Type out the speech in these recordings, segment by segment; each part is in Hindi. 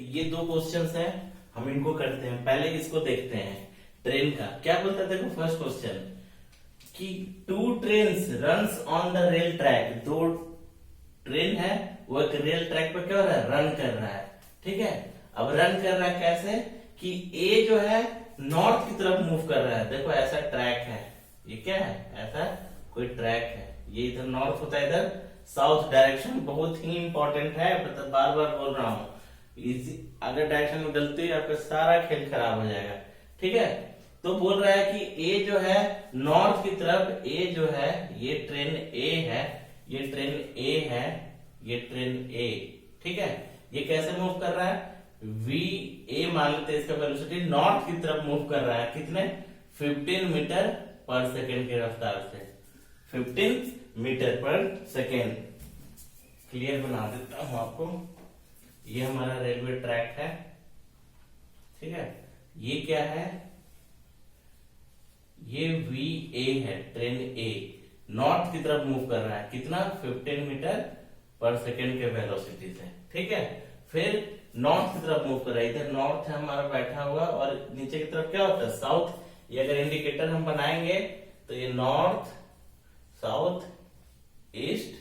ये दो क्वेश्चंस हैं, हम इनको करते हैं। पहले इसको देखते हैं ट्रेन का क्या बोलता है। देखो फर्स्ट क्वेश्चन कि two trains runs on the rail track. दो ट्रेन है वो एक रेल ट्रैक पे क्या हो रहा है, रन कर रहा है। ठीक है, अब रन कर रहा है कैसे कि ए जो है नॉर्थ की तरफ मूव कर रहा है। देखो ऐसा ट्रैक है, ये क्या है, ऐसा कोई ट्रैक है, ये इधर नॉर्थ होता है, इधर साउथ डायरेक्शन। बहुत ही इंपॉर्टेंट है, मतलब बार बार बोल रहा हूं, इसी अगर डायरेक्शन में गलती है आपका सारा खेल खराब हो जाएगा। ठीक है, तो बोल रहा है कि ए जो है नॉर्थ की तरफ, ए जो है ये ट्रेन ए है, ये ट्रेन ए है, ये ट्रेन ए। ठीक है, ये कैसे मूव कर रहा है, वी ए मान लेते हैं इसका वेलोसिटी, नॉर्थ की तरफ मूव कर रहा है। कितने, 15 मीटर पर सेकेंड की रफ्तार से, 15 मीटर पर सेकेंड। क्लियर बना देता हूं आपको। ये हमारा रेलवे ट्रैक है। ठीक है, ये क्या है, ये वी ए है, ट्रेन ए नॉर्थ की तरफ मूव कर रहा है। कितना, 15 मीटर पर सेकेंड के वेलोसिटी से। ठीक है, फिर नॉर्थ की तरफ मूव कर रहा है। इधर नॉर्थ है हमारा बैठा हुआ, और नीचे की तरफ क्या होता है, साउथ। ये अगर इंडिकेटर हम बनाएंगे तो ये नॉर्थ, साउथ, ईस्ट,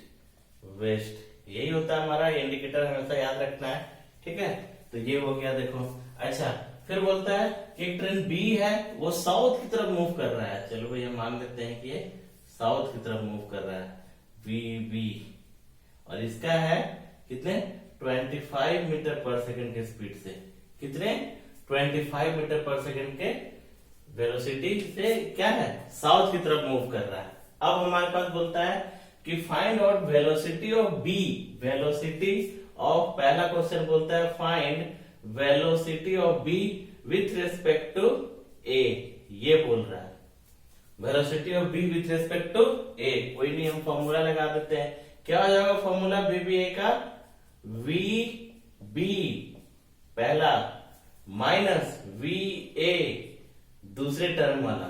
वेस्ट, यही होता है हमारा। ये इंडिकेटर हमेशा याद रखना है। ठीक है, तो ये हो गया देखो। अच्छा, फिर बोलता है कि एक ट्रेन बी है वो साउथ की तरफ मूव कर रहा है। चलो भैया मान लेते हैं कि ये साउथ की तरफ मूव कर रहा है, बी बी, और इसका है कितने, 25 मीटर पर सेकंड के स्पीड से। कितने, 25 मीटर पर सेकंड के वेलोसिटी से क्या है, साउथ की तरफ मूव कर रहा है। अब हमारे पास बोलता है कि find out velocity of B. Velocity of, पहला क्वेश्चन बोलता है find velocity of B with respect to A. ये बोल रहा है velocity of B with respect to A. कोई नहीं, हम फॉर्मूला लगा देते हैं। क्या हो जाएगा फॉर्मूला बी बी ए का, वी बी पहला माइनस वी ए दूसरे टर्म वाला,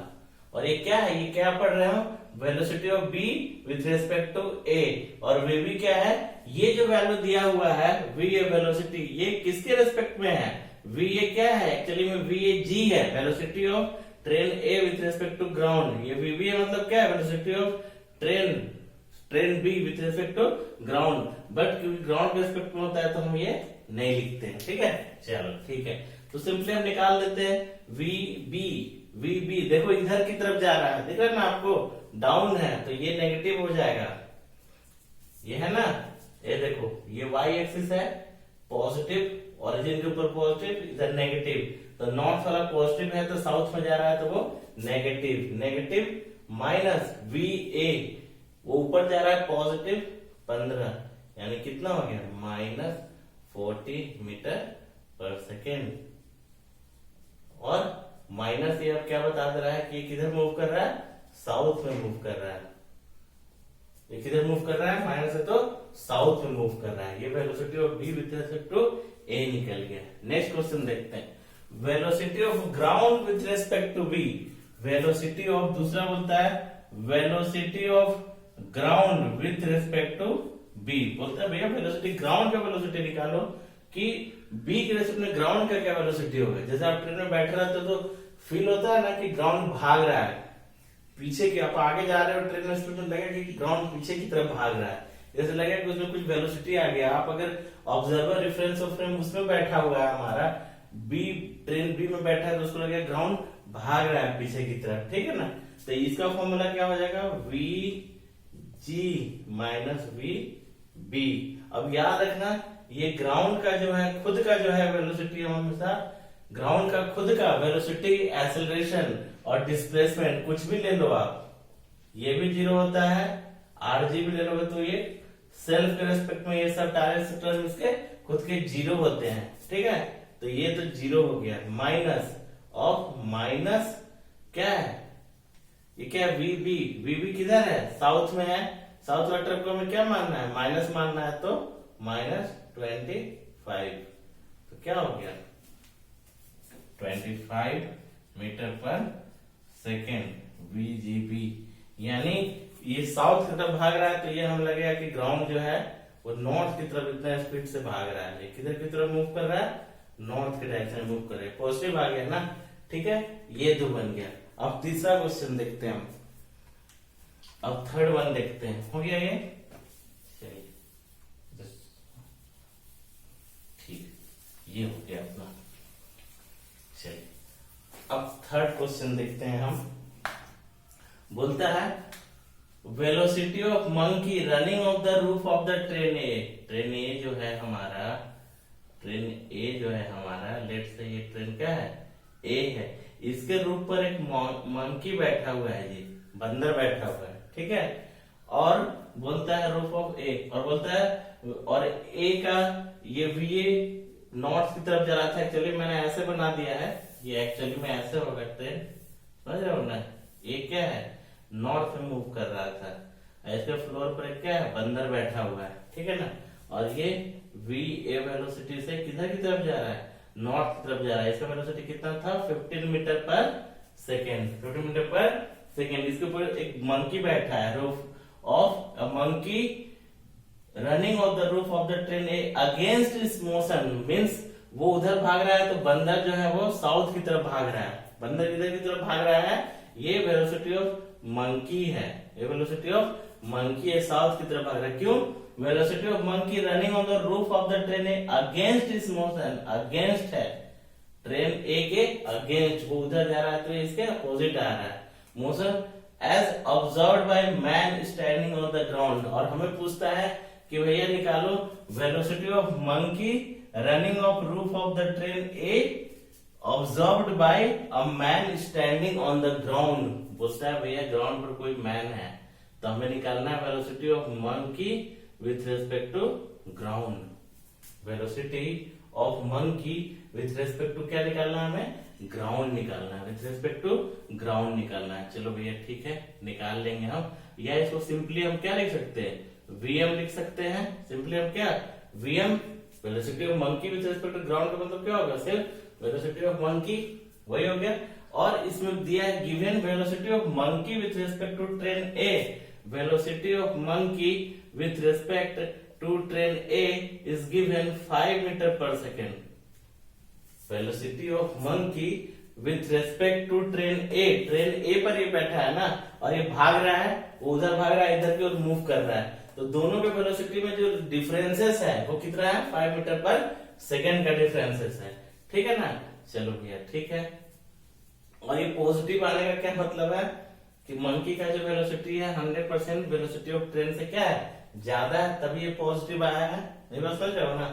और ये क्या है, ये क्या पढ़ रहे हो, velocity of B with respect to A. और वी बी क्या है, ये जो वैल्यू दिया हुआ है वी ए वेलोसिटी, ये किसके रेस्पेक्ट में है, वी ए क्या है, एक्चुअली में वी ए जी है, velocity of train A with respect to ground. ये वी बी है मतलब क्या है, velocity of train B with respect to ground. But क्योंकि ग्राउंड के रेस्पेक्ट में होता है तो हम ये नहीं लिखते हैं। ठीक है, चलो ठीक है, तो सिंपली हम निकाल देते हैं वी बी। वी बी देखो इधर की तरफ जा रहा है, दिख रहा है ना आपको, डाउन है, तो ये नेगेटिव हो जाएगा। ये है ना, ये देखो ये वाई एक्सिस है, पॉजिटिव, ओरिजिन के ऊपर पॉजिटिव, इधर नेगेटिव। तो नॉर्थ वाला पॉजिटिव है तो साउथ में जा रहा है तो वो नेगेटिव, नेगेटिव माइनस वी ए, वो ऊपर जा रहा है पॉजिटिव 15, यानी कितना हो गया, माइनस 40 मीटर पर सेकेंड। और माइनस ये अब क्या बता दे रहा है कि ये किधर मूव कर रहा है, साउथ में मूव कर रहा है। ये किधर मूव कर रहा है, माइनस है तो साउथ में मूव कर रहा है। ये velocity of B with respect to A निकल गया। नेक्स्ट क्वेश्चन देखते हैं, velocity of ground with respect to B. Velocity of, दूसरा बोलता है velocity of ground with respect to B. बोलता है भैया वेलोसिटी, ग्राउंड का वेलोसिटी निकालो कि बी के रेस्पेक्ट में ग्राउंड का क्या वेलोसिटी होगा। जैसे आप ट्रेन में बैठ रहे हो तो फील होता है ना कि ग्राउंड भाग रहा है पीछे की, आप आगे जा रहे हो ट्रेन में, स्पीड में लगेगा कि ग्राउंड पीछे की तरफ भाग रहा है, जैसे लगेगा कि उसमें कुछ वेलोसिटी आ गया। आप अगर ऑब्जर्वर रेफरेंस ऑफ फ्रेम उसमें बैठा हुआ है हमारा, बी ट्रेन बी में बैठा है तो उसको लगेगा ग्राउंड भाग रहा है पीछे की तरफ। ठीक है ना, तो इसका फॉर्मूला क्या हो जाएगा, V G minus V B. अब याद रखना ये ग्राउंड का जो है, खुद का जो है वेलोसिटी, हम हमेशा ग्राउंड का खुद का वेलोसिटी, एक्सेलरेशन और डिस्प्लेसमेंट कुछ भी ले लो आप, ये भी जीरो होता है, आरजी भी ले लोगे तो ये सेल्फ के रेस्पेक्ट में ये सब डायरेक्ट टर्म इसके खुद के जीरो होते हैं। ठीक है, तो ये तो जीरो हो गया, माइनस ऑफ माइनस क्या है, ये क्या है, वी बी किधर है, साउथ में है। साउथ वाला टर्म को हमें क्या मानना है, माइनस मानना है, तो माइनस 25, तो क्या हो गया 25 मीटर पर सेकेंड वीजीबी। यानी ये साउथ की तरफ भाग रहा है तो ये हम लगेगा कि ग्राउंड जो है वो नॉर्थ की तरफ इतना स्पीड से भाग रहा है। ये किधर की तरफ मूव कर रहा है, नॉर्थ के डायरेक्शन में मूव कर रहे हैं, पॉजिटिव आ गया ना, ठीक है, ये दो बन गया। अब तीसरा क्वेश्चन देखते हैं हम, अब थर्ड वन देखते हैं, हो गया ये, चलिए ठीक, ये हो गया अपना। चलिए अब थर्ड क्वेश्चन देखते हैं हम, बोलता है velocity of monkey running of the roof of the train A. Train A जो है हमारा, ट्रेन ए जो है हमारा, लेट से ये ट्रेन क्या है, ए है, इसके रूफ पर एक मंकी बैठा हुआ है जी, बंदर बैठा हुआ है, ठीक है, और बोलता है रूफ ऑफ ए, और बोलता है और ए का ये वी नॉर्थ की तरफ जा रहा था। एक्चुअली मैंने ऐसे बना दिया है, ये एक्चुअली में ऐसे होगा ट्रेन, समझ रहे हो ना, ये क्या है, नॉर्थ में मूव कर रहा था, इसके फ्लोर पर क्या है, बंदर बैठा हुआ है, ठीक है ना, और ये वी ए वेलोसिटी से किधर की तरफ जा रहा है, नॉर्थ की तरफ जा रहा है। इसका वेलोसिटी कितना था, 15 metre per second, 15 metre per second. इसके ऊपर एक मंकी बैठा है, roof of a monkey running of the roof of the train A against it's motion, means वो उधर भाग रहा है तो बंदर जो है वो साउथ की तरफ भाग रहा है, बंदर इधर की तरफ भाग रहा है, ये वेलोसिटी ऑफ मंकी है, ये वेलोसिटी ऑफ मंकी है, साउथ की तरफ भाग रहा है। क्यों, velocity of monkey running on the roof of the train A against it's motion, against है, ट्रेन ए के अगेंस्ट, वो उधर जा रहा है तो इसके अपोजिट आ रहा है motion, as observed by man standing on the ground. और हमें पूछता है कि भैया निकालो velocity of monkey running of roof of the train a observed by a man standing on the ground. पूछता है भैया ग्राउंड पर कोई मैन है, तो हमें निकालना है velocity of monkey with respect to ground, velocity of monkey with respect to क्या निकालना है, हमें ग्राउंड निकालना है, विथ रेस्पेक्ट टू ग्राउंड निकालना है। चलो भैया ठीक है, निकाल लेंगे हम, या इसको सिंपली हम क्या लिख सकते हैं, वीएम लिख सकते हैं, सिंपली हम क्या, VM velocity of monkey with respect to ground का मतलब क्या होगा, सिर्फ वेलोसिटी ऑफ मंकी, वही हो गया। और इसमें दिया है given velocity of monkey with respect to train A, velocity of monkey with respect to train A is given 5 metre per second. Velocity of monkey with respect to train A, train A पर ये बैठा है ना, और ये भाग रहा है, वो उधर भाग रहा है, इधर की ओर मूव कर रहा है, तो दोनों के वेलोसिटी में जो डिफरेंसेस है वो कितना है, 5 मीटर पर सेकेंड का डिफरेंसेस है, ठीक है ना। चलो भैया ठीक है, और ये पॉजिटिव आने का क्या मतलब है कि मंकी का जो वेलोसिटी है 100% वेलोसिटी ऑफ ट्रेन से क्या है, ज्यादा है, तभी ये पॉजिटिव आया है, नहीं बात समझ रहे हो ना।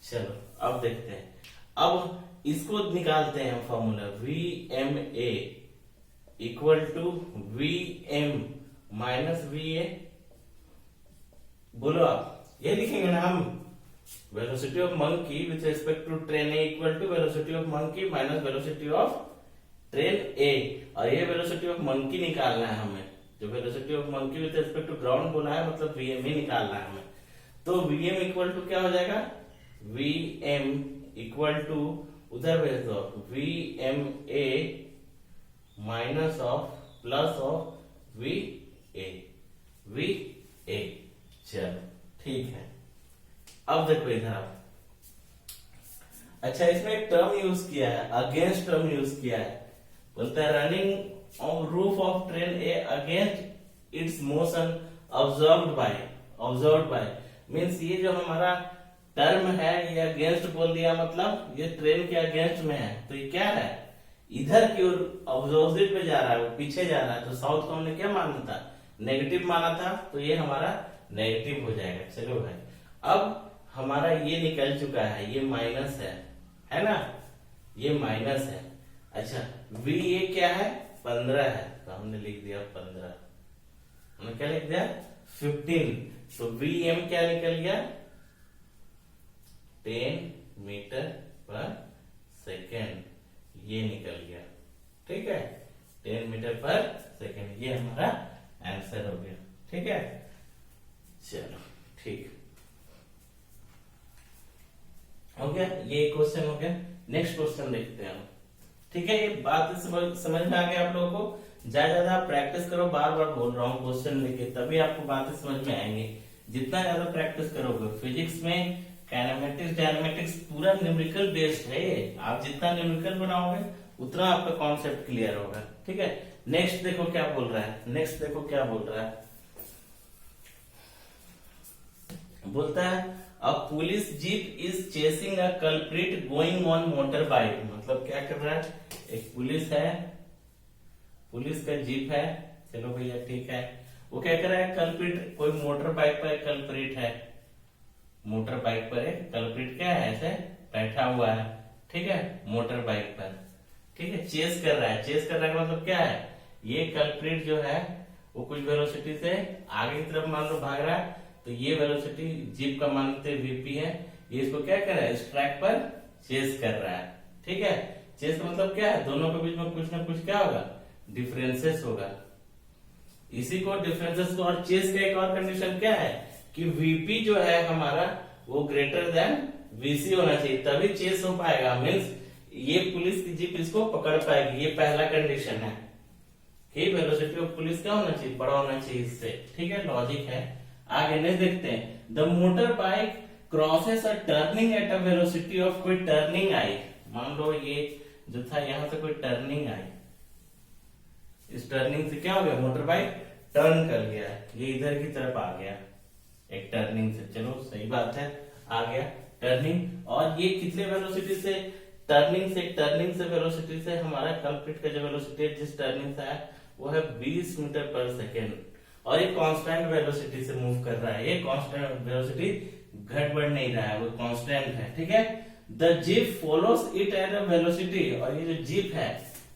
चलो अब देखते हैं, अब इसको निकालते हैं formula, V M A equal to V M minus V A, बोलो आप, ये लिखेंगे ना हम, velocity of monkey with respect to train A equal to velocity of monkey minus velocity of train A, और ये वेलोसिटी ऑफ मंकी निकालना है हमें, जो velocity of monkey with respect to ground बोला है मतलब वीएम ही निकालना है हमें। तो वीएम इक्वल टू क्या हो जाएगा, वीएम इक्वल टू उधर भेज दो, V M A minus of plus of V A, V A. चलो ठीक है, अब देखो इधर आप, अच्छा इसमें एक टर्म यूज किया है, अगेंस्ट टर्म यूज किया है, बोलता है running on roof of train A against it's motion observed bye means ये जो हमारा टर्म है ये अगेंस्ट बोल दिया, मतलब ये ट्रेन के अगेंस्ट में है, तो ये क्या है, इधर की ओर ऑपोजिट पे जा रहा है, वो पीछे जा रहा है, तो साउथ को हमने क्या माना था, नेगेटिव माना था, तो ये हमारा नेगेटिव हो जाएगा। चलो भाई अब हमारा ये निकल चुका है, ये माइनस है ना, ये माइनस है। अच्छा वी ये क्या है, 15 है, तो हमने लिख दिया 15, हमने क्या लिख दिया 15, तो वी एम क्या निकल गया 10 मीटर पर सेकेंड, ये निकल गया, ठीक है 10 मीटर पर सेकेंड, ये हमारा आंसर हो गया, ठीक है। चलो ठीक हो गया, ये क्वेश्चन हो गया। नेक्स्ट क्वेश्चन देखते हैं हम, ठीक है। ये बात समझ में आ गया आप लोगों को, ज्यादा प्रैक्टिस करो, बार बार बोल रहा हूँ क्वेश्चन लेके, तभी आपको बातें समझ में आएंगी। जितना ज्यादा प्रैक्टिस करोगे, फिजिक्स में काइनेमेटिक्स डायनेमेटिक्स पूरा न्यूमेरिकल बेस्ड है ये। आप जितना न्यूमेरिकल बनाओगे उतना आपका कॉन्सेप्ट क्लियर होगा, ठीक है। नेक्स्ट देखो क्या बोल रहा है, नेक्स्ट देखो क्या बोल रहा है, बोलता है अ police jeep is chasing a culprit going on motor bike. मतलब क्या कर रहा है, एक पुलिस है, पुलिस का जीप है, चलो भैया ठीक है, वो क्या कर रहा है, कल्प्रिट कोई मोटर बाइक पर कल्प्रिट है, मोटर बाइक पर एक कल्प्रिट क्या है, ऐसे बैठा हुआ है, ठीक है, मोटर बाइक पर, ठीक है, चेस कर रहा है। चेस कर रहा है मतलब क्या है, ये कल्प्रिट जो है वो कुछ वेलोसिटी से आगे की तरफ मान लो भाग रहा है, तो ये वेलोसिटी जीप का मानते वीपी है, ये इसको क्या कर रहा है, इस ट्रैक पर चेस कर रहा है, ठीक है। चेस का मतलब क्या है, दोनों के बीच में कुछ ना कुछ क्या होगा, डिफरेंसेस होगा। इसी को डिफरेंसेस को, और चेस का एक और कंडीशन क्या है कि वीपी जो है हमारा वो ग्रेटर देन वीसी होना चाहिए, तभी चेस हो पाएगा। मीन्स ये पुलिस की जीप इसको पकड़ पाएगी, ये पहला कंडीशन है कि वेलोसिटी ऑफ पुलिस क्या होना चाहिए, बड़ा होना चाहिए इससे, ठीक है, लॉजिक है। आगे नेक्स्ट देखते हैं, the motor bike crosses a turning at a velocity of, कोई टर्निंग आई, मान लो ये जो था यहां से कोई टर्निंग आई, इस टर्निंग से क्या हो गया, मोटर बाइक टर्न कर लिया, ये इधर की तरफ आ गया एक टर्निंग से, चलो सही बात है, आ गया टर्निंग। और ये कितने वेलोसिटी से, टर्निंग से वेलोसिटी से हमारा कल्प्रिट का जो वेलोसिटी है जिस टर्निंग से है वो है 20 मीटर पर सेकेंड, और ये कांस्टेंट वेलोसिटी से मूव कर रहा है, ये कांस्टेंट वेलोसिटी घट बढ़ नहीं रहा है, वो कांस्टेंट है, ठीक है। The jeep follows it at a velocity, और ये जो जीप है,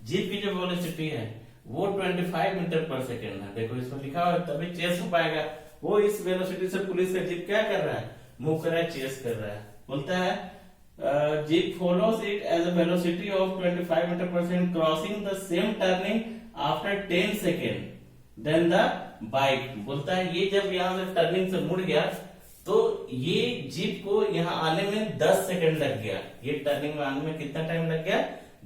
जीप की जो वेलोसिटी है वो 25 मीटर पर सेकेंड है, देखो इसमें लिखा हुआ है, तभी चेस हो पाएगा। वो इस वेलोसिटी से पुलिस का जीप क्या कर रहा है, मूव कर रहा है, चेस कर रहा है। बोलता है jeep follows it as a velocity of 25 metre per second crossing the same turning after 10 second then the bike. बोलता है ये जब यहाँ से टर्निंग से मुड़ गया तो ये जीप को यहाँ आने में 10 सेकेंड लग गया, ये टर्निंग में आने में कितना टाइम लग गया,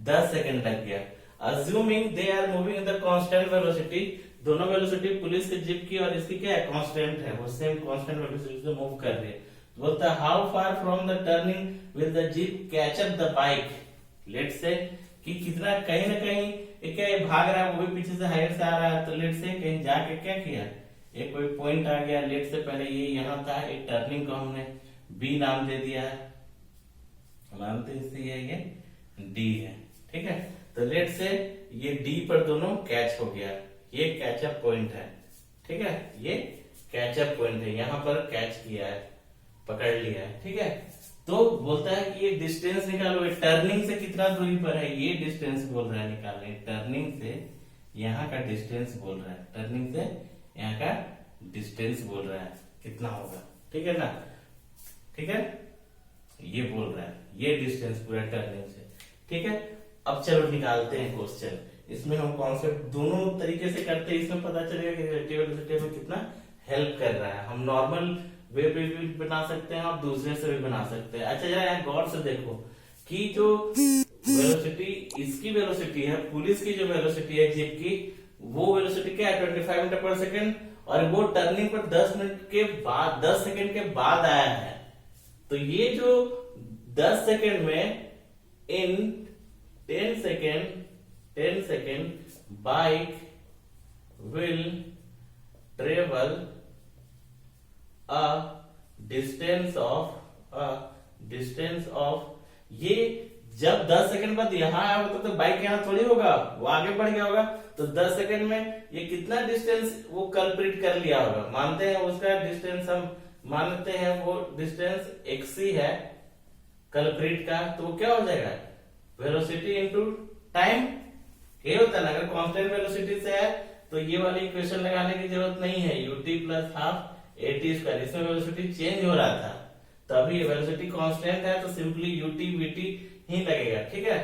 10 सेकेंड लग गया। Assuming they are moving in the constant velocity, दोनों वेलोसिटी पुलिस के जीप की और इसकी क्या है, कांस्टेंट है, वो सेम कांस्टेंट वेलोसिटी से मूव कर रही है। तो बोलता है how far from the turning will the jeep catch up the bike, let से कि कितना, कहीं ना कहीं क्या ये भाग रहा है, वो भी पीछे से हाइट से आ रहा है, तो लेट से कहीं जाके क्या किया, एक कोई पॉइंट आ गया, लेट से पहले ये यहाँ था, एक टर्निंग को हमने बी नाम दे दिया है, मानते इससे ये डी है, ठीक है। तो लेट से ये डी पर दोनों कैच हो गया, ये कैचअप पॉइंट है, ठीक है, ये कैचअप पॉइंट है, यहाँ पर कैच किया है, पकड़ लिया है, ठीक है। तो बोलता है कि ये डिस्टेंस निकालो, टर्निंग से कितना दूरी पर है, ये डिस्टेंस बोल रहा है निकालने, टर्निंग से यहाँ का डिस्टेंस बोल रहा है, टर्निंग से यहाँ का डिस्टेंस बोल रहा है, कितना होगा, ठीक है ना, ठीक है, ये बोल रहा है, ये डिस्टेंस पूरा टर्निंग से, ठीक है। अब चलो निकालते हैं क्वेश्चन, इसमें हम कॉन्सेप्ट दोनों तरीके से करते हैं, इसमें पता चलेगा कि रिलेटिव वेलोसिटी में कितना हेल्प कर रहा है। हम नॉर्मल वे पे भी बना सकते हैं और दूसरे से भी बना सकते हैं। अच्छा जरा यार गौर से देखो कि जो वेलोसिटी, इसकी वेलोसिटी है, पुलिस की जो वेलोसिटी है जीप की, वो वेलोसिटी क्या है, 25 मीटर पर सेकेंड, और वो टर्निंग पर 10 मिनट के बाद, 10 सेकेंड के बाद आया है। तो ये जो 10 सेकेंड में इन 10 second bike will travel a distance of ये जब 10 सेकंड बाद यहाँ आया होगा तो बाइक यहाँ थोड़ी होगा, वो आगे बढ़ गया होगा, तो 10 सेकंड में ये कितना डिस्टेंस वो कल्प्रिट कर लिया होगा, मानते हैं उसका डिस्टेंस, हम मानते हैं वो डिस्टेंस xc है कल्प्रिट का, तो वो क्या हो जाएगा, वेलोसिटी इनटू टाइम, ये होता है ना। अगर कांस्टेंट वेलोसिटी से है तो ये वाली इक्वेशन लगाने की जरूरत नहीं है, ut plus half at square, इसमें वेलोसिटी चेंज हो रहा था, तो अभी ये वेलोसिटी कांस्टेंट है तो सिंपली ut vt ही लगेगा, ठीक है।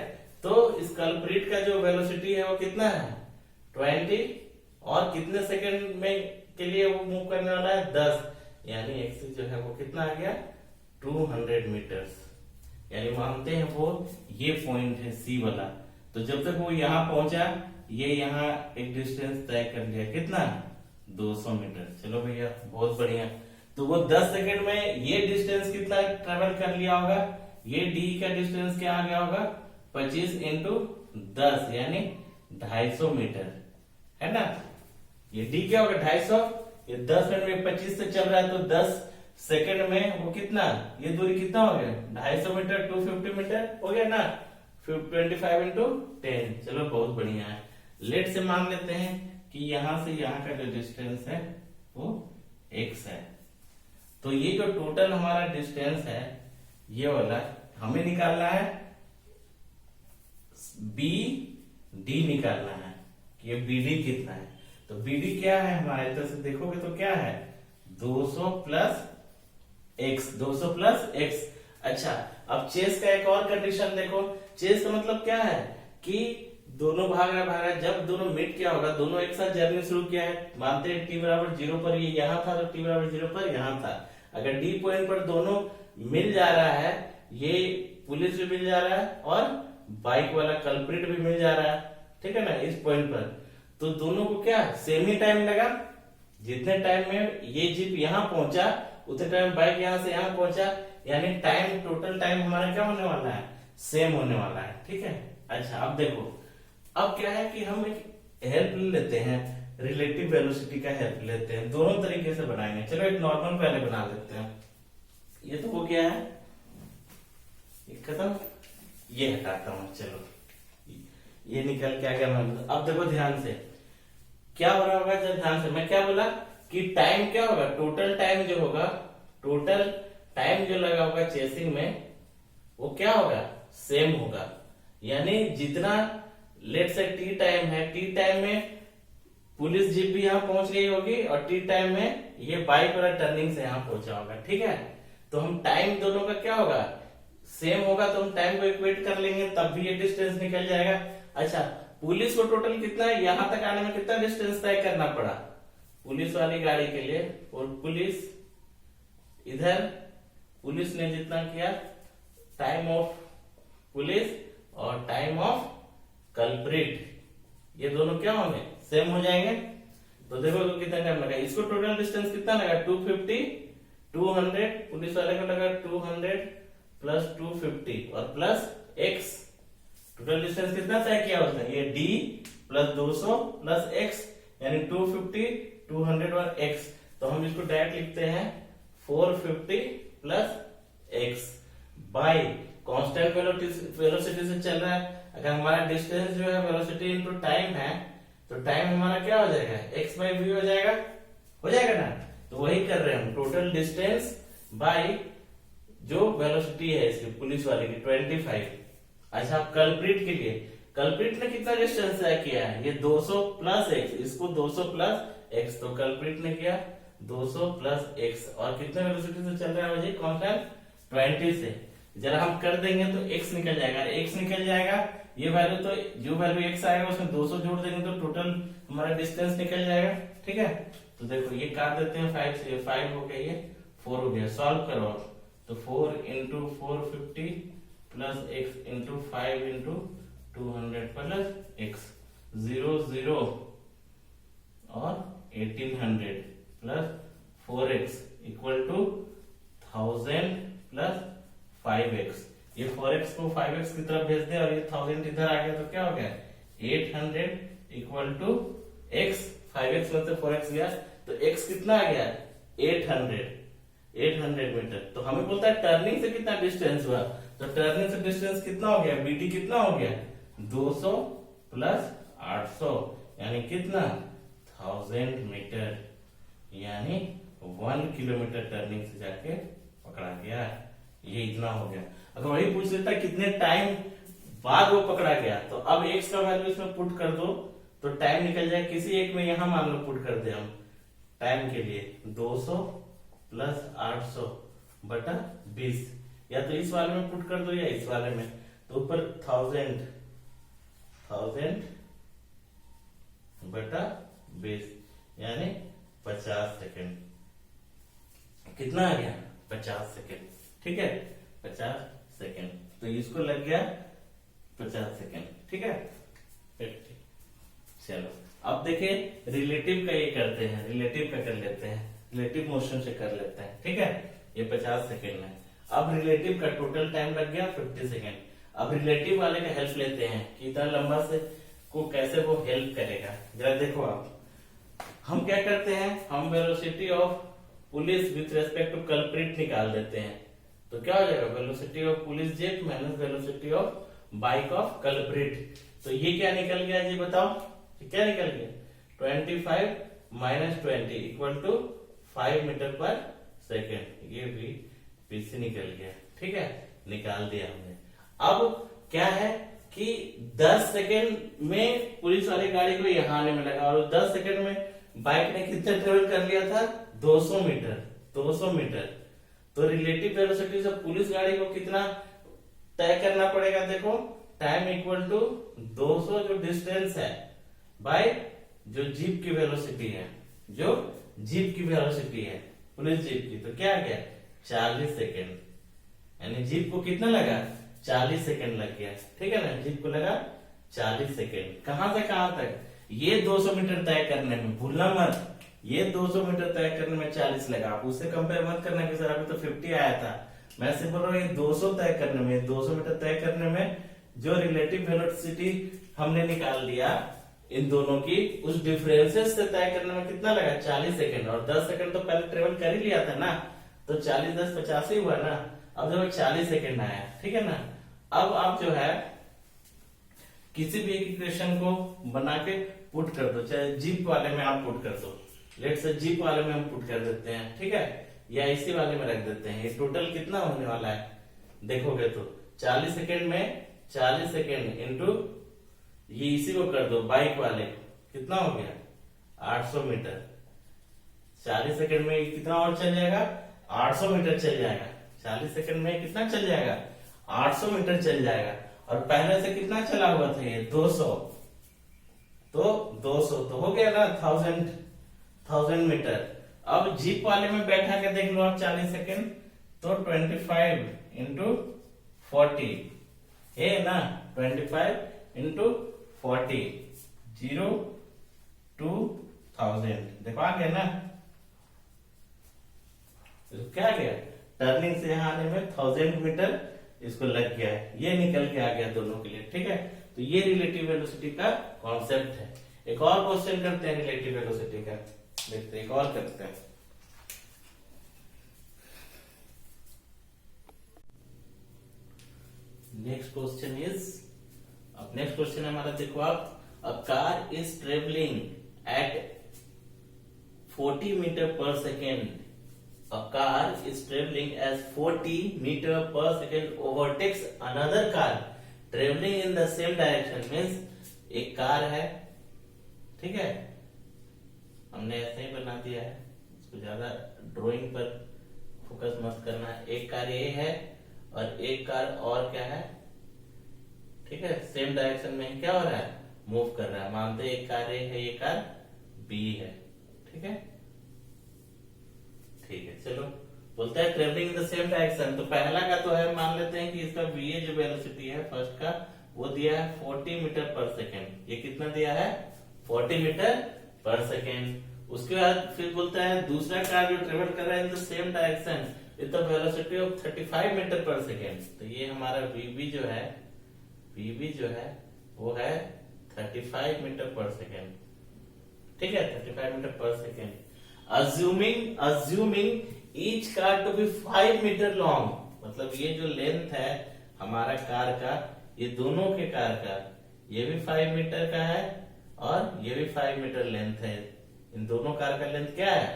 तो इस कल्प्रिट का जो वेलोसिटी है वो कितना है 20, और कितने सेकंड में के लिए वो मूव करने वाला है 10, यानी x जो है वो कितना आ गया 200 मीटर्स, यानी मानते हैं वो ये पॉइंट है C वाला। तो जब तक वो यहाँ पहुंचा, ये यहाँ एक डिस्टेंस तय कर लिया, कितना 200 मीटर। चलो भैया बहुत बढ़िया। तो वो 10 सेकंड में ये डिस्टेंस कितना ट्रेवल कर लिया होगा, ये डी का डिस्टेंस क्या आ गया होगा 25 इंटू 10 यानी 250 मीटर, है ना। ये डी क्या होगा 250, ये 10 मिनट में 25 से चल रहा है तो 10 सेकंड में वो कितना, ये दूरी कितना हो गया 250 मीटर, 250 मीटर हो गया ना, 25 इंटू 10। चलो बहुत बढ़िया है। लेट से मान लेते हैं कि यहां से यहां का जो डिस्टेंस है वो x है। तो ये जो टोटल हमारा डिस्टेंस है ये वाला हमें निकालना है, बी डी निकालना है कि ये बी डी कितना है। तो बी डी क्या है हमारे तरफ से देखोगे तो क्या है 200 प्लस एक्स, 200 प्लस एक्स। अच्छा अब चेस का एक और कंडीशन देखो, चेस का मतलब क्या है कि दोनों भाग रहा है, जब दोनों मीट क्या होगा, दोनों एक साथ जर्नी शुरू किया है, मानते हैं टी बराबर 0 पर ये यहाँ था तो टी बराबर 0 पर यहाँ था। अगर डी पॉइंट पर दोनों मिल जा रहा है, ये पुलिस भी मिल जा रहा है और बाइक वाला कल्प्रिट भी मिल जा रहा है, ठीक है ना, इस पॉइंट पर, तो दोनों को क्या सेम ही टाइम लगा। जितने टाइम में ये जीप यहाँ पहुंचा उतने टाइम बाइक यहाँ से यहाँ पहुंचा, यानी टाइम टोटल टाइम हमारा क्या होने वाला है सेम होने वाला है, ठीक है। अच्छा अब देखो, अब क्या है कि हम एक हेल्प लेते हैं, रिलेटिव वेलोसिटी का हेल्प लेते हैं, दोनों तरीके से बनाएंगे। चलो एक नॉर्मल पहले बना लेते हैं। ये तो हो गया है, ये खत्म, ये हटाता हूं, चलो ये निकल के आ गया। अब देखो ध्यान से क्या हो रहा होगा, जब ध्यान से मैं क्या बोला कि टाइम क्या होगा, टोटल टाइम जो होगा, टोटल टाइम जो लगा होगा चेसिंग में वो क्या होगा सेम होगा। यानी जितना लेट से टी टाइम है, टी टाइम में पुलिस जीप भी यहाँ पहुंच गई होगी और टी टाइम में ये बाइक वाला टर्निंग से यहाँ पहुंचा होगा, ठीक है। तो हम टाइम दोनों का क्या होगा सेम होगा, तो हम टाइम को इक्वेट कर लेंगे तब भी ये डिस्टेंस निकल जाएगा। अच्छा पुलिस को टोटल कितना है, यहां तक आने में कितना डिस्टेंस तय करना पड़ा पुलिस वाली गाड़ी के लिए, और पुलिस इधर पुलिस ने जितना किया, टाइम ऑफ पुलिस और टाइम ऑफ कल्प्रिट, ये दोनों क्या होंगे सेम हो जाएंगे। तो देखो तो कितना टाइम लगा, इसको टोटल डिस्टेंस कितना लगा 250, 200, पुलिस वाले को लगा 200 प्लस 250 और प्लस x, टोटल डिस्टेंस कितना तय किया उसने, ये d प्लस 200 प्लस x यानी 250, 200 और x। तो हम इसको डायरेक्ट लिखते हैं 450 plus x by constant velocity से चल रहा है। अगर हमारा डिस्टेंस जो है वेलोसिटी इनटू टाइम है तो टाइम हमारा क्या हो जाएगा x बाई v हो जाएगा ना। तो वही कर रहे हैं हम, टोटल डिस्टेंस बाई जो वेलोसिटी है इसकी पुलिस वाले की 25। अच्छा कल्प्रिट के लिए, कल्प्रिट ने कितना डिस्टेंस तय किया है, ये 200 प्लस x, इसको 200 प्लस x, तो कल्प्रिट ने किया 200 प्लस x और कितने वेलोसिटी से चल रहा है मुझे कांस्टेंट 20 से। जरा हम कर देंगे तो x निकल जाएगा, x निकल जाएगा, ये वैल्यू तो जो वैल्यू x आएगा उसमें 200 जोड़ देंगे तो टोटल हमारा डिस्टेंस निकल जाएगा, ठीक है। तो देखो ये काट देते हैं 5 से, 5 हो गया, ये 4 हो गया, सॉल्व करो तो 4 into 450 plus x into 5 into 200 plus x 0 0 और 1800 plus 4x equal to 1000 plus 5x। ये 4x को 5x की तरफ भेज दे और ये 1000 इधर आ गया तो क्या हो गया 800 इक्वल टू x, 5x में से 4x गया तो x कितना आ गया 800 मीटर। तो हमें बोलता है टर्निंग से कितना डिस्टेंस हुआ, तो टर्निंग से डिस्टेंस कितना हो गया, बीटी कितना हो गया 200 प्लस 800 यानी कितना 1000 मीटर, यानी 1 किलोमीटर टर्निंग से जाके पकड़ा गया, ये इतना हो गया। अगर वही पूछ लेता कितने टाइम बाद वो पकड़ा गया, तो अब x का वैल्यू इसमें पुट कर दो तो टाइम निकल जाए, किसी एक में यहां मान लो पुट कर दे हम टाइम के लिए 200 प्लस 800 बटा 20, या तो इस वाले में पुट कर दो या इस वाले में, तो ऊपर 1000 बटा 20 यानी 50 सेकेंड, कितना आ गया 50 सेकेंड, ठीक है 50 सेकेंड। तो इसको लग गया 50 सेकेंड, ठीक है। चलो अब देखिए रिलेटिव का ये करते हैं, रिलेटिव का कर लेते हैं। रिलेटिव मोशन से कर लेते हैं, ठीक है। ये 50 सेकेंड है। अब रिलेटिव का टोटल टाइम लग गया 50 सेकेंड। अब रिलेटिव वाले का हेल्प लेते हैं कि इतना लंबा से को कैसे वो हेल्प करेगा। जरा देखो आप, हम क्या करते हैं, हम velocity of police with respect to culprit निकाल देते हैं। तो क्या हो जाएगा, velocity of police jeep minus velocity of bike of culprit. तो ये क्या निकल गया जी बताओ, ये क्या निकल गया, 25 minus 20 equal to 5 metre per second. ये भी पीछे निकल गया, ठीक है, निकाल दिया हमने। अब क्या है कि 10 सेकेंड में पुलिस वाली गाड़ी को यहाँ आने में लगा और 10 सेकेंड में बाइक ने कितना ट्रेवल कर लिया था, 200 मीटर। 200 मीटर तो रिलेटिव वेलोसिटी से पुलिस गाड़ी को कितना तय करना पड़ेगा, देखो टाइम इक्वल टू 200 जो डिस्टेंस है बाय जो जीप की वेलोसिटी है, जो जीप की वेलोसिटी है पुलिस जीप की, तो क्या आ गया 40 सेकेंड। यानी जीप को कितना लगा, 40 सेकेंड लग गया, ठीक है ना। जीप को लगा 40 सेकेंड। कहां से कहां तक, ये 200 मीटर तय करने में, भूलना मत, ये 200 मीटर तय करने में 40 लगा। आप उससे कंपेयर मत करना कि सर अभी तो 50 आया था। मैं सिर्फ बोल रहा हूँ ये 200 तय करने में, 200 मीटर तय करने में जो रिलेटिव वेलोसिटी हमने निकाल दिया इन दोनों की, उस डिफरेंसेस से तय करने में कितना लगा, 40 सेकेंड। और 10 सेकेंड तो पहले ट्रेवल कर ही लिया था ना, तो 40 10 50 ही हुआ ना। अब देखो 40 सेकेंड आया, ठीक है ना। अब आप जो है किसी भी एक इक्वेशन को बना के पुट कर दो, चाहे जीप वाले में आप पुट कर दो, लेट से जीप वाले में हम पुट कर देते हैं, ठीक है, या इसी वाले में रख देते हैं। ये टोटल कितना होने वाला है देखोगे तो 40 सेकेंड में 40 सेकेंड इंटू ये इसी को कर दो बाइक वाले, कितना हो गया 800 मीटर। 40 सेकेंड में कितना और चल जाएगा, 800 मीटर चल जाएगा। 40 सेकेंड में कितना चल जाएगा, 800 मीटर चल जाएगा। और पहले से कितना चला हुआ था ये 200, तो 200 तो हो गया ना 1000 मीटर। अब जीप वाले में बैठा के देख लो आप 40 सेकेंड, तो 25 इंटू 40 है ना, 25 इंटू 40 0 to 1000, देखो आ गया ना। तो क्या गया, टर्निंग से यहाँ आने में 1000 मीटर इसको लग गया है, ये निकल के आ गया दोनों के लिए, ठीक है। तो ये रिलेटिव वेलोसिटी का कॉन्सेप्ट है। एक और क्वेश्चन करते हैं रिलेटिव वेलोसिटी का, देखते हैं एक और करते हैं। नेक्स्ट क्वेश्चन इज, अब नेक्स्ट क्वेश्चन हमारा देखो आप, a car is travelling at 40 metre per second. A car is traveling as 40 meter per second overtakes another car traveling in the same direction। means एक कार है, ठीक है, हमने ऐसे ही बना दिया है, इसको ज्यादा ड्राइंग पर फोकस मत करना। एक कार ए है और एक कार और क्या है, ठीक है, सेम डायरेक्शन में क्या हो रहा है, मूव कर रहा है। मानते हैं एक कार ए है, एक कार बी है, ठीक है, ठीक है। चलो बोलता है travelling in the same direction, तो पहला का तो है, मान लेते हैं कि इसका वीए जो वेलोसिटी है फर्स्ट का वो दिया है 40 मीटर पर सेकेंड। ये कितना दिया है, 40 मीटर पर सेकेंड। उसके बाद फिर बोलता है दूसरा कार जो ट्रेवल कर रहा है in the same direction with the velocity of 35 metre per second. तो ये हमारा वीबी जो है, वीबी जो है वो है 35 मीटर पर सेकेंड, ठीक है, 35 metre per second. assuming each car to be 5 metre long, मतलब ये जो लेंथ है हमारा कार का, ये दोनों के कार का, ये भी 5 मीटर का है और ये भी 5 मीटर लेंथ है। इन दोनों कार का लेंथ क्या है,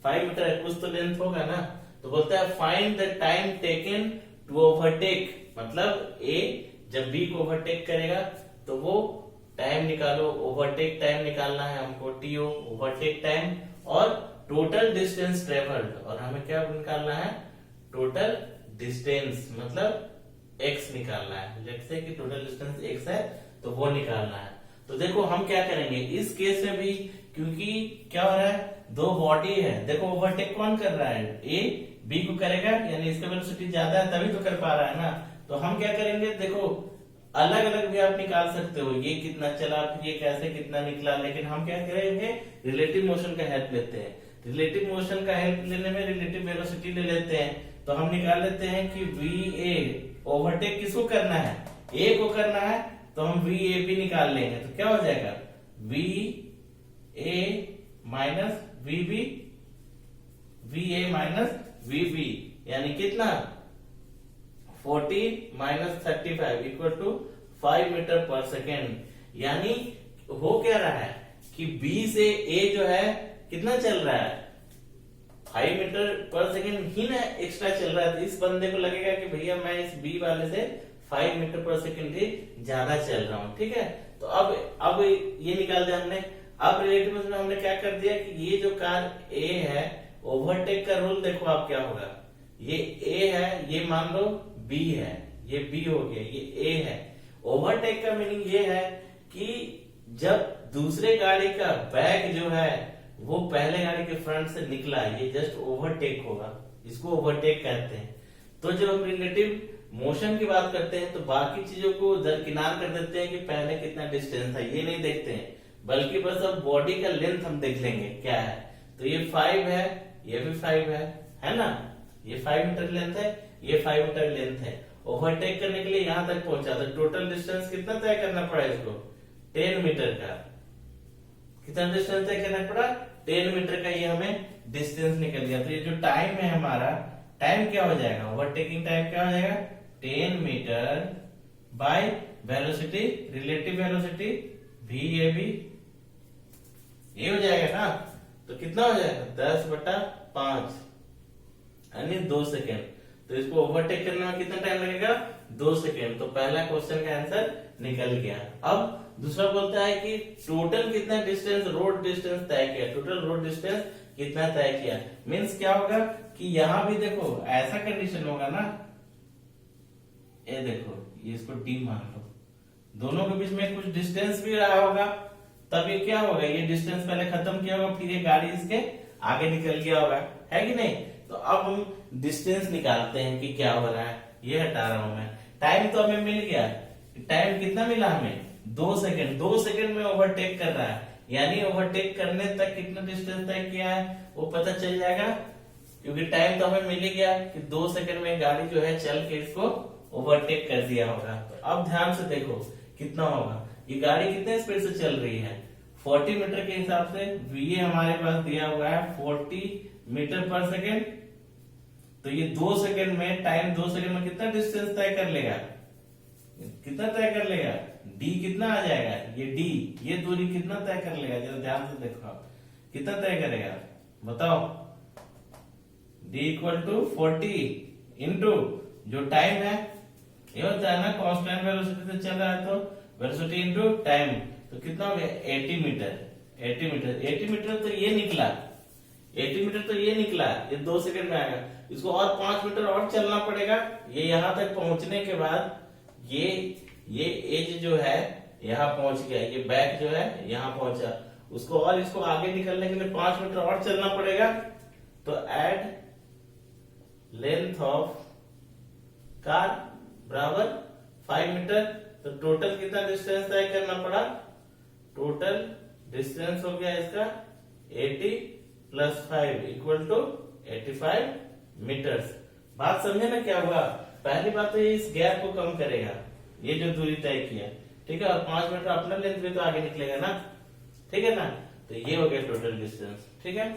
5 मीटर है, कुछ तो लेंथ होगा ना। तो बोलता है find the time taken to overtake, मतलब ए जब बी को ओवरटेक करेगा तो वो टाइम निकालो, ओवरटेक टाइम निकालना है हमको, टीओ ओवरटेक टाइम, और टोटल डिस्टेंस ट्रेवल्ड, और हमें क्या निकालना है, टोटल डिस्टेंस मतलब एक्स निकालना है। जैसे कि टोटल डिस्टेंस एक्स है तो वो निकालना है। तो देखो हम क्या करेंगे इस केस में भी, क्योंकि क्या हो रहा है, दो बॉडी है, देखो ओवरटेक कौन कर रहा है, ए बी को करेगा, यानी इसका वेलोसिटी ज्यादा है तभी तो कर पा रहा है ना। तो हम क्या करेंगे, देखो अलग अलग भी आप निकाल सकते हो, ये कितना चला फिर ये कैसे कितना निकला, लेकिन हम क्या करेंगे रिलेटिव मोशन का हेल्प लेते हैं। रिलेटिव मोशन का हेल्प लेने में रिलेटिव वेलोसिटी ले लेते हैं। तो हम निकाल लेते हैं कि VA ओवरटेक किसको करना है, ए को करना है, तो हम VAB निकाल लेंगे। तो क्या हो जाएगा VA minus VB, VA minus VB यानी कितना 40 minus 35 equal to 5 metre per second. यानी हो क्या रहा है कि B से A जो है कितना चल रहा है 5 मीटर पर सेकेंड ही ना एक्स्ट्रा चल रहा है। तो इस बंदे को लगेगा कि भैया मैं इस B वाले से 5 मीटर पर सेकेंड ही ज्यादा चल रहा हूं, ठीक है। तो अब ये निकाल दिया हमने। अब रिलेटिव मोशन में हमने क्या कर दिया कि ये जो कार A है, ओवरटेक का रूल देखो आप क्या होगा, ये A है, ये मान लो B है, ये B हो गया, ये A है। ओवरटेक का मीनिंग ये है कि जब दूसरे गाड़ी का बैक जो है वो पहले गाड़ी के फ्रंट से निकला, ये जस्ट ओवरटेक होगा, इसको ओवरटेक कहते हैं। तो जब हम रिलेटिव मोशन की बात करते हैं तो बाकी चीजों को दरकिनार कर देते हैं कि पहले कितना डिस्टेंस था, ये नहीं देखते हैं, बल्कि बस अब बॉडी का लेंथ हम देख लेंगे क्या है। तो ये 5 है, ये भी 5 है ना, ये 5 मीटर लेंथ है, ये 5 मीटर लेंथ है। ओवरटेक करने के लिए यहां तक पहुंचा, तो टोटल डिस्टेंस कितना तय करना पड़ा इसको 10 मीटर का। कितना डिस्टेंस तय करना पड़ा 10 मीटर का, ये हमें डिस्टेंस निकल गया। तो ये जो टाइम है हमारा, टाइम क्या हो जाएगा, ओवरटेकिंग टाइम क्या हो जाएगा 10 metre by velocity, relative velocity VAB, ये हो जाएगा ना। तो कितना हो जाएगा 10/5 यानी 2 सेकेंड। तो इसको ओवरटेक करने में कितना टाइम लगेगा 2 सेकेंड। तो पहला क्वेश्चन का आंसर निकल गया। अब दूसरा बोलता है कि टोटल कितना डिस्टेंस, रोड डिस्टेंस तय किया, टोटल रोड डिस्टेंस कितना तय किया। मीन्स क्या होगा कि यहां भी देखो ऐसा कंडीशन होगा ना, ये देखो ये इसको D मान लो, दोनों के बीच में कुछ डिस्टेंस भी रहा होगा, तब ये क्या होगा, ये डिस्टेंस पहले खत्म किया होगा, फिर ये गाड़ी इसके आगे निकल गया होगा, है कि नहीं। तो अब हम डिस्टेंस निकालते हैं कि क्या हो रहा है, ये हटा रहा हूं मैं। टाइम तो हमें मिल गया, टाइम कितना मिला हमें 2 सेकेंड, 2 सेकेंड में ओवरटेक कर रहा है, यानी ओवरटेक करने तक कितना डिस्टेंस तय किया है वो पता चल जाएगा, क्योंकि टाइम तो हमें मिल ही गया कि 2 सेकेंड में गाड़ी जो है चल के इसको ओवरटेक कर दिया होगा। तो अब ध्यान से देखो कितना होगा, ये गाड़ी कितने स्पीड से चल रही है 40 मीटर के हिसाब से, VA हमारे पास दिया हुआ है 40 मीटर पर सेकेंड। तो ये 2 सेकेंड में, टाइम 2 सेकेंड में कितना डिस्टेंस तय कर लेगा, कितना तय कर लेगा, D कितना आ जाएगा, ये D, ये दूरी कितना तय कर लेगा, जरा ध्यान से देखो आप, कितना तय करेगा बताओ। D इक्वल टू 40 इंटू जो टाइम है, ये होता है ना कांस्टेंट वेलोसिटी से चल रहा है तो वेलोसिटी इंटू टाइम, तो कितना हो गया 80 मीटर। 80 मीटर तो ये निकला, 80 मीटर तो ये निकला, ये 2 सेकंड में आएगा। इसको और 5 मीटर और चलना पड़ेगा, ये यहां तक पहुंचने के बाद ये एज जो है यहाँ पहुंच गया, ये बैक जो है यहाँ पहुंचा, उसको और इसको आगे निकलने के लिए 5 मीटर और चलना पड़ेगा। तो एड लेंथ ऑफ कार बराबर 5 मीटर। तो टोटल कितना डिस्टेंस तय करना पड़ा, टोटल डिस्टेंस हो गया इसका 80 + 5 इक्वल टू 85 मीटर्स। बात समझे ना क्या हुआ, पहली बात तो ये इस गैप को कम करेगा, ये जो दूरी तय किया, ठीक है, और 5 मीटर अपना लेंथ भी तो आगे निकलेगा ना, ठीक है ना। तो ये हो गया टोटल डिस्टेंस, ठीक है।